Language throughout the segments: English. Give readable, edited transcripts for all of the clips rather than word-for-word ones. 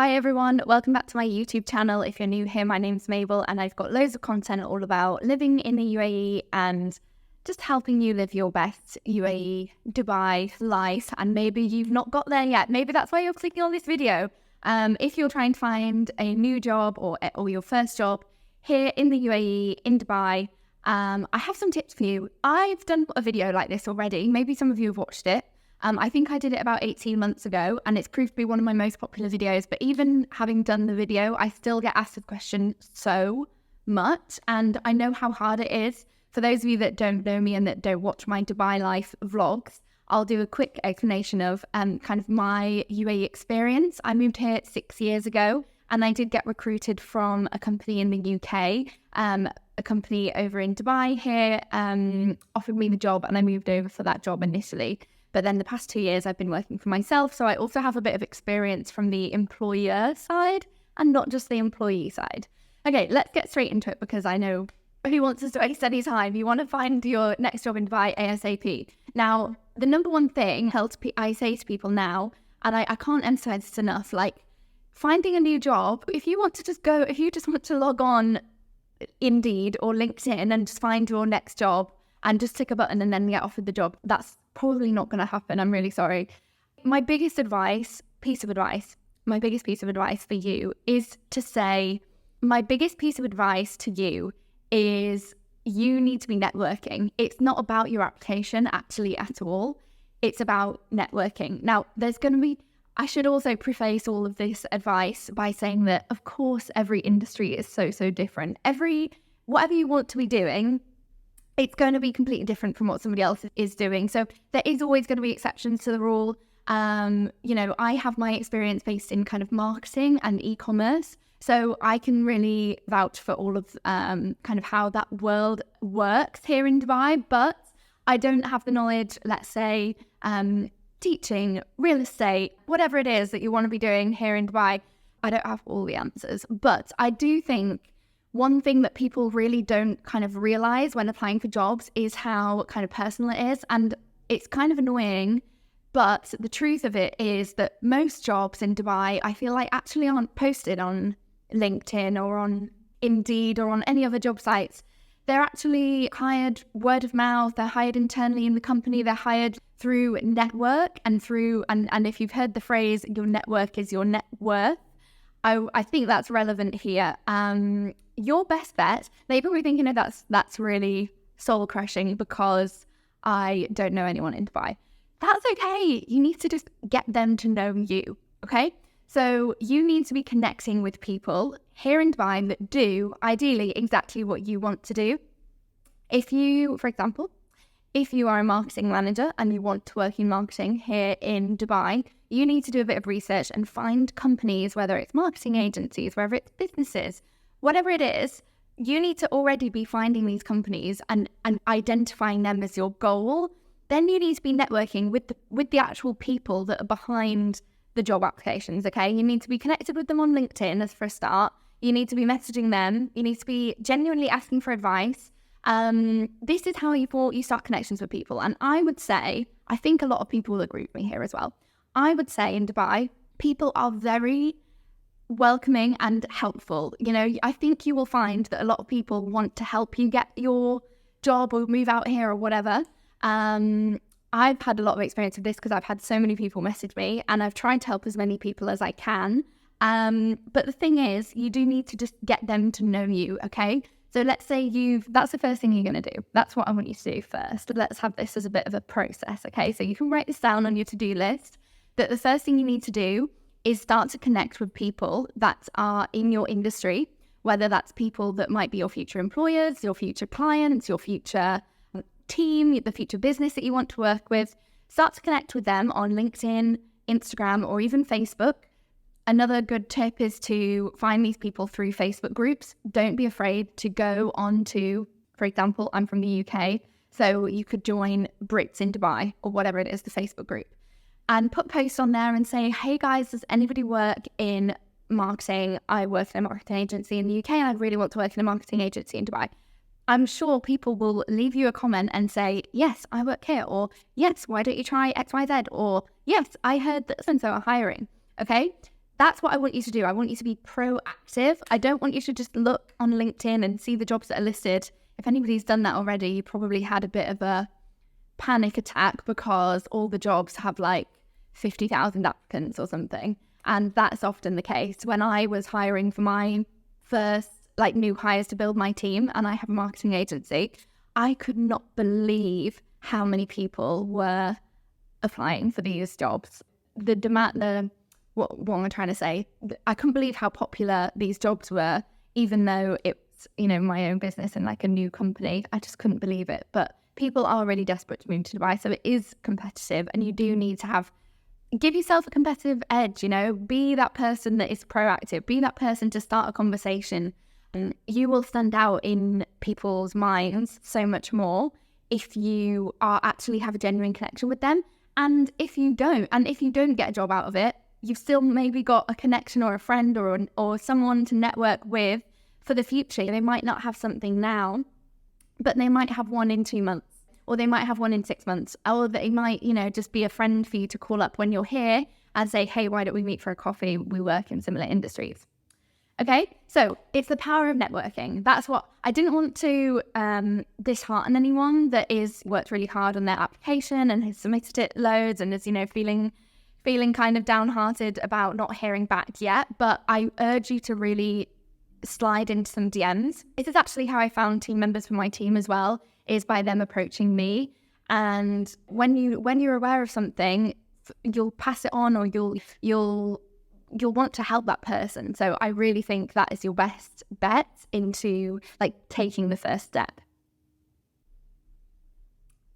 Hi everyone, welcome back to my YouTube channel. If you're new here, my name's Mabel and I've got loads of content all about living in the UAE and just helping you live your best UAE, Dubai life. And maybe you've not got there yet. Maybe that's why you're clicking on this video. If you're trying to find a new job or your first job here in the UAE, in Dubai, I have some tips for you. I've done a video like this already. Maybe some of you have watched it. I think I did it about 18 months ago and it's proved to be one of my most popular videos. But even having done the video, I still get asked the question so much. And I know how hard it is. For those of you that don't know me and that don't watch my Dubai life vlogs, I'll do a quick explanation of kind of my UAE experience. I moved here 6 years ago and I did get recruited from a company in the UK. A company over in Dubai here offered me the job and I moved over for that job initially. But then the past 2 years I've been working for myself. So I also have a bit of experience from the employer side and not just the employee side. Okay, let's get straight into it because I know who wants to waste any time. You want to find your next job in Dubai ASAP. Now, the number one thing I say to people now, and I can't emphasize this enough, like finding a new job, if you just want to log on Indeed or LinkedIn and just find your next job and just tick a button and then get offered the job, that's probably not going to happen. I'm really sorry. My biggest piece of advice for you is to say, my biggest piece of advice to you is you need to be networking. It's not about your application actually at all. It's about networking. Now, I should also preface all of this advice by saying that, of course, every industry is so different. Whatever you want to be doing, it's going to be completely different from what somebody else is doing. So there is always going to be exceptions to the rule. I have my experience based in kind of marketing and e-commerce. So I can really vouch for all of kind of how that world works here in Dubai. But I don't have the knowledge, let's say, teaching, real estate, whatever it is that you want to be doing here in Dubai. I don't have all the answers. But I do think one thing that people really don't kind of realize when applying for jobs is how kind of personal it is. And it's kind of annoying, but the truth of it is that most jobs in Dubai, I feel like actually aren't posted on LinkedIn or on Indeed or on any other job sites. They're actually hired word of mouth. They're hired internally in the company. They're hired through network and if you've heard the phrase, your network is your net worth, I think that's relevant here. Your best bet, now you're probably thinking, that's really soul crushing because I don't know anyone in Dubai. That's okay. You need to just get them to know you, okay? So you need to be connecting with people here in Dubai that do ideally exactly what you want to do. For example, if you are a marketing manager and you want to work in marketing here in Dubai, you need to do a bit of research and find companies, whether it's marketing agencies, whether it's businesses, whatever it is, you need to already be finding these companies and identifying them as your goal. Then you need to be networking with the actual people that are behind the job applications, okay? You need to be connected with them on LinkedIn as for a start. You need to be messaging them. You need to be genuinely asking for advice. This is how you start connections with people. And I would say, I think a lot of people will agree with me here as well. I would say in Dubai, people are very welcoming and helpful. I think you will find that a lot of people want to help you get your job or move out here or whatever. I've had a lot of experience with this because I've had so many people message me and I've tried to help as many people as I can. But the thing is, you do need to just get them to know you, okay? So let's say that's the first thing you're going to do. That's what I want you to do first. Let's have this as a bit of a process, okay? So you can write this down on your to-do list. That the first thing you need to do is start to connect with people that are in your industry, whether that's people that might be your future employers, your future clients, your future team, the future business that you want to work with. Start to connect with them on LinkedIn, Instagram, or even Facebook. Another good tip is to find these people through Facebook groups. Don't be afraid to go on to, for example, I'm from the UK, so you could join Brits in Dubai or whatever it is, the Facebook group, and put posts on there and say, hey guys, does anybody work in marketing? I work in a marketing agency in the UK and I really want to work in a marketing agency in Dubai. I'm sure people will leave you a comment and say, yes, I work here, or yes, why don't you try XYZ, or yes, I heard that so-and-so are hiring, okay? that's what I want you to do. I want you to be proactive. I don't want you to just look on LinkedIn and see the jobs that are listed. If anybody's done that already, you probably had a bit of a panic attack because all the jobs have like 50,000 applicants or something. And that's often the case. When I was hiring for my first like new hires to build my team, and I have a marketing agency, I could not believe how many people were applying for these jobs. The demand, what am I trying to say? I couldn't believe how popular these jobs were, even though it's, you know, my own business and like a new company. I just couldn't believe it. But people are really desperate to move to Dubai, so it is competitive, and you do need to give yourself a competitive edge, you know, be that person that is proactive, be that person to start a conversation. And you will stand out in people's minds so much more if you are actually have a genuine connection with them. And if you don't get a job out of it, you've still maybe got a connection or a friend or someone to network with for the future. They might not have something now, but they might have one in 2 months, or they might have one in 6 months, or they might, you know, just be a friend for you to call up when you're here and say, hey, why don't we meet for a coffee? We work in similar industries. Okay, so it's the power of networking. That's what I didn't want to dishearten anyone that is worked really hard on their application and has submitted it loads and is, you know, feeling kind of downhearted about not hearing back yet. But I urge you to really slide into some DMs. This is actually how I found team members for my team as well, is by them approaching me. And when you're aware of something, you'll pass it on, or you'll want to help that person. So I really think that is your best bet into like taking the first step.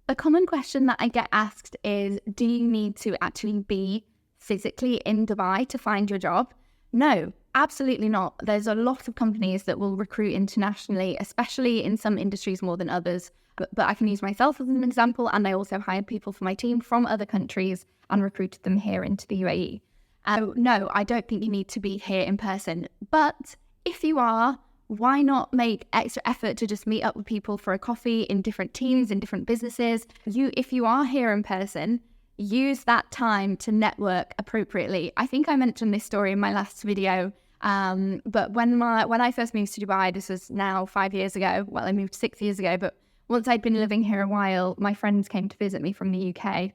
A common question that I get asked is, do you need to actually be physically in Dubai to find your job? No, absolutely not. There's a lot of companies that will recruit internationally, especially in some industries more than others. But I can use myself as an example, and I also hired people for my team from other countries and recruited them here into the UAE. No, I don't think you need to be here in person. But if you are, why not make extra effort to just meet up with people for a coffee in different teams, in different businesses? If you are here in person, use that time to network appropriately. I think I mentioned this story in my last video, but when I first moved to Dubai, this was now 5 years ago. Well, I moved 6 years ago, but once I'd been living here a while, my friends came to visit me from the UK.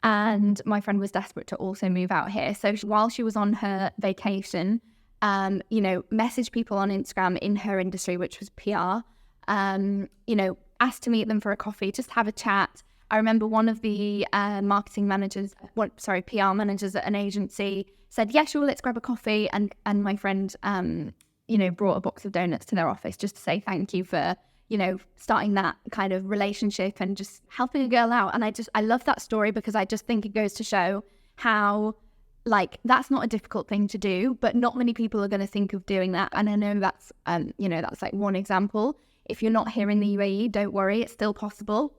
And my friend was desperate to also move out here. So while she was on her vacation, you know, messaged people on Instagram in her industry, which was PR, you know, asked to meet them for a coffee, just have a chat. I remember one of the PR managers at an agency said, yeah, sure, let's grab a coffee. And my friend, you know, brought a box of donuts to their office just to say thank you for, you know, starting that kind of relationship and just helping a girl out. And I love that story because I just think it goes to show how, like, that's not a difficult thing to do, but not many people are going to think of doing that. And I know that's, you know, that's like one example. If you're not here in the UAE, don't worry, it's still possible.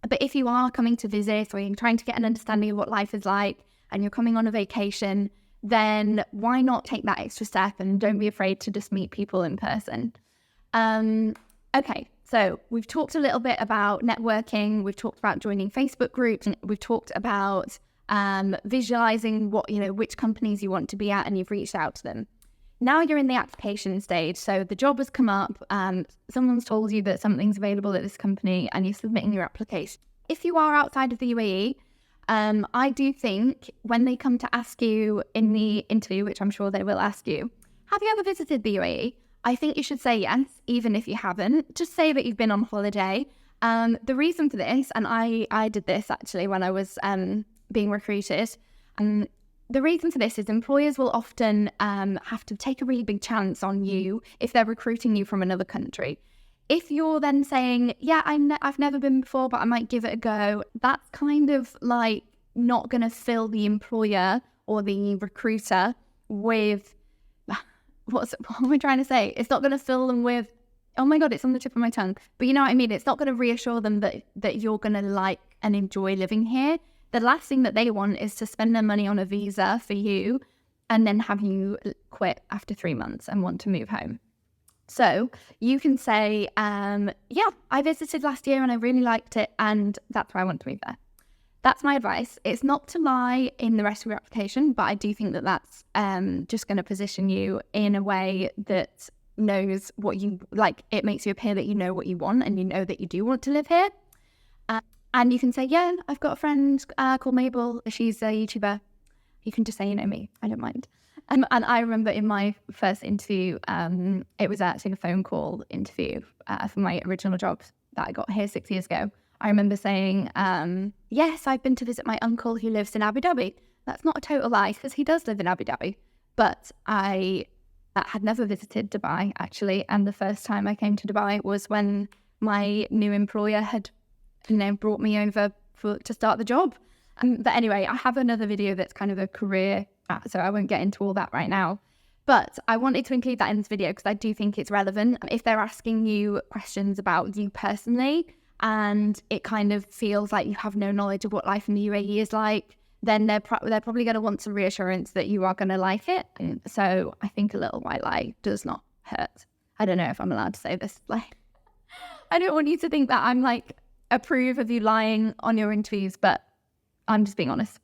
But if you are coming to visit, or you're trying to get an understanding of what life is like, and you're coming on a vacation, then why not take that extra step and don't be afraid to just meet people in person. Okay, so we've talked a little bit about networking, we've talked about joining Facebook groups, and we've talked about visualizing what, you know, which companies you want to be at, and you've reached out to them. Now you're in the application stage. So the job has come up, someone's told you that something's available at this company, and you're submitting your application. If you are outside of the UAE, I do think when they come to ask you in the interview, which I'm sure they will ask you, have you ever visited the UAE? I think you should say yes, even if you haven't. Just say that you've been on holiday. The reason for this, and I did this actually when I was being recruited, the reason for this is employers will often have to take a really big chance on you if they're recruiting you from another country. If you're then saying, yeah, I've never been before, but I might give it a go, that's kind of like not going to fill the employer or the recruiter with... What am I trying to say? It's not going to fill them with, oh my God, it's on the tip of my tongue. But you know what I mean? It's not going to reassure them that you're going to like and enjoy living here. The last thing that they want is to spend their money on a visa for you and then have you quit after 3 months and want to move home. So you can say, yeah, I visited last year and I really liked it, and that's why I want to move there. that's my advice. It's not to lie in the rest of your application, but I do think that that's just going to position you in a way that knows what you like. It makes you appear that you know what you want and you know that you do want to live here. And you can say, yeah, I've got a friend called Mabel. She's a YouTuber. You can just say, you know me. I don't mind. And I remember in my first interview, it was actually a phone call interview for my original job that I got here 6 years ago. I remember saying, yes, I've been to visit my uncle who lives in Abu Dhabi. That's not a total lie because he does live in Abu Dhabi. But I had never visited Dubai, actually. And the first time I came to Dubai was when my new employer had brought me over to start the job. But anyway, I have another video that's kind of a career, so I won't get into all that right now. But I wanted to include that in this video because I do think it's relevant. If they're asking you questions about you personally and it kind of feels like you have no knowledge of what life in the UAE is like, then they're probably going to want some reassurance that you are going to like it. So I think a little white lie does not hurt. I don't know if I'm allowed to say this. Like, I don't want you to think that I'm like approve of you lying on your interviews, but I'm just being honest.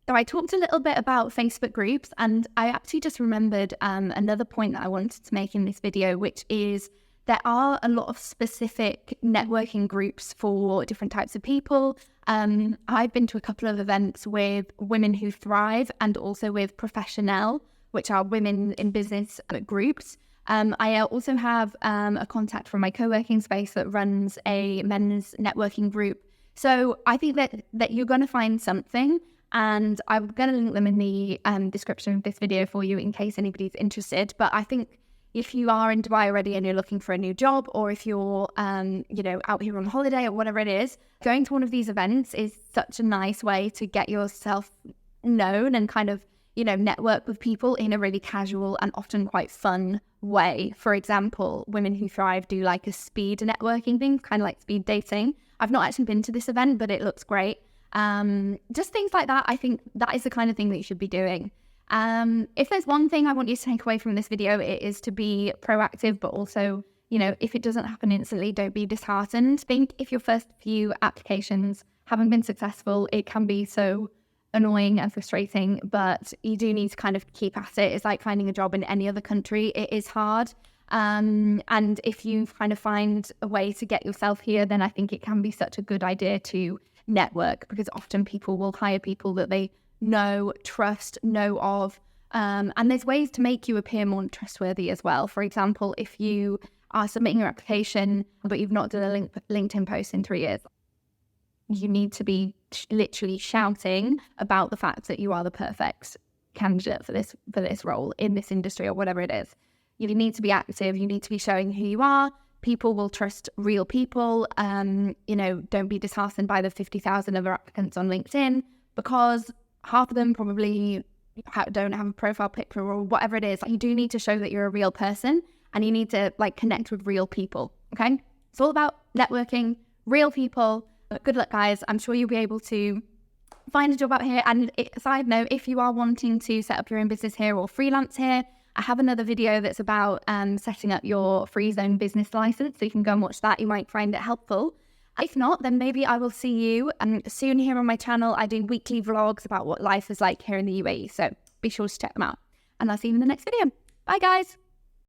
So I talked a little bit about Facebook groups, and I actually just remembered another point that I wanted to make in this video, which is there are a lot of specific networking groups for different types of people. I've been to a couple of events with Women Who Thrive and also with Professional, which are women in business groups. I also have a contact from my co-working space that runs a men's networking group. So I think that you're going to find something, and I'm going to link them in the description of this video for you in case anybody's interested. But I think if you are in Dubai already and you're looking for a new job, or if you're, out here on holiday or whatever it is, going to one of these events is such a nice way to get yourself known and kind of, network with people in a really casual and often quite fun way. For example, Women Who Thrive do like a speed networking thing, kind of like speed dating. I've not actually been to this event, but it looks great. Just things like that. I think that is the kind of thing that you should be doing. If there's one thing I want you to take away from this video, it is to be proactive, but also, if it doesn't happen instantly, don't be disheartened. Think if your first few applications haven't been successful, it can be so annoying and frustrating, but you do need to kind of keep at it. It's like finding a job in any other country. It is hard. And if you kind of find a way to get yourself here, then I think it can be such a good idea to network, because often people will hire people that they know, trust, know of. And there's ways to make you appear more trustworthy as well. For example, if you are submitting your application, but you've not done a LinkedIn post in 3 years, you need to be literally shouting about the fact that you are the perfect candidate for this role in this industry or whatever it is. You need to be active. You need to be showing who you are. People will trust real people. Don't be disheartened by the 50,000 other applicants on LinkedIn, because half of them probably don't have a profile picture or whatever it is. You do need to show that you're a real person, and you need to connect with real people. Okay, it's all about networking, real people. Good luck, guys. I'm sure you'll be able to find a job out here. And side note, if you are wanting to set up your own business here or freelance here, I have another video that's about setting up your free zone business license, so you can go and watch that. You might find it helpful. If not, then maybe I will see you soon here on my channel. I do weekly vlogs about what life is like here in the UAE, so be sure to check them out. And I'll see you in the next video. Bye, guys.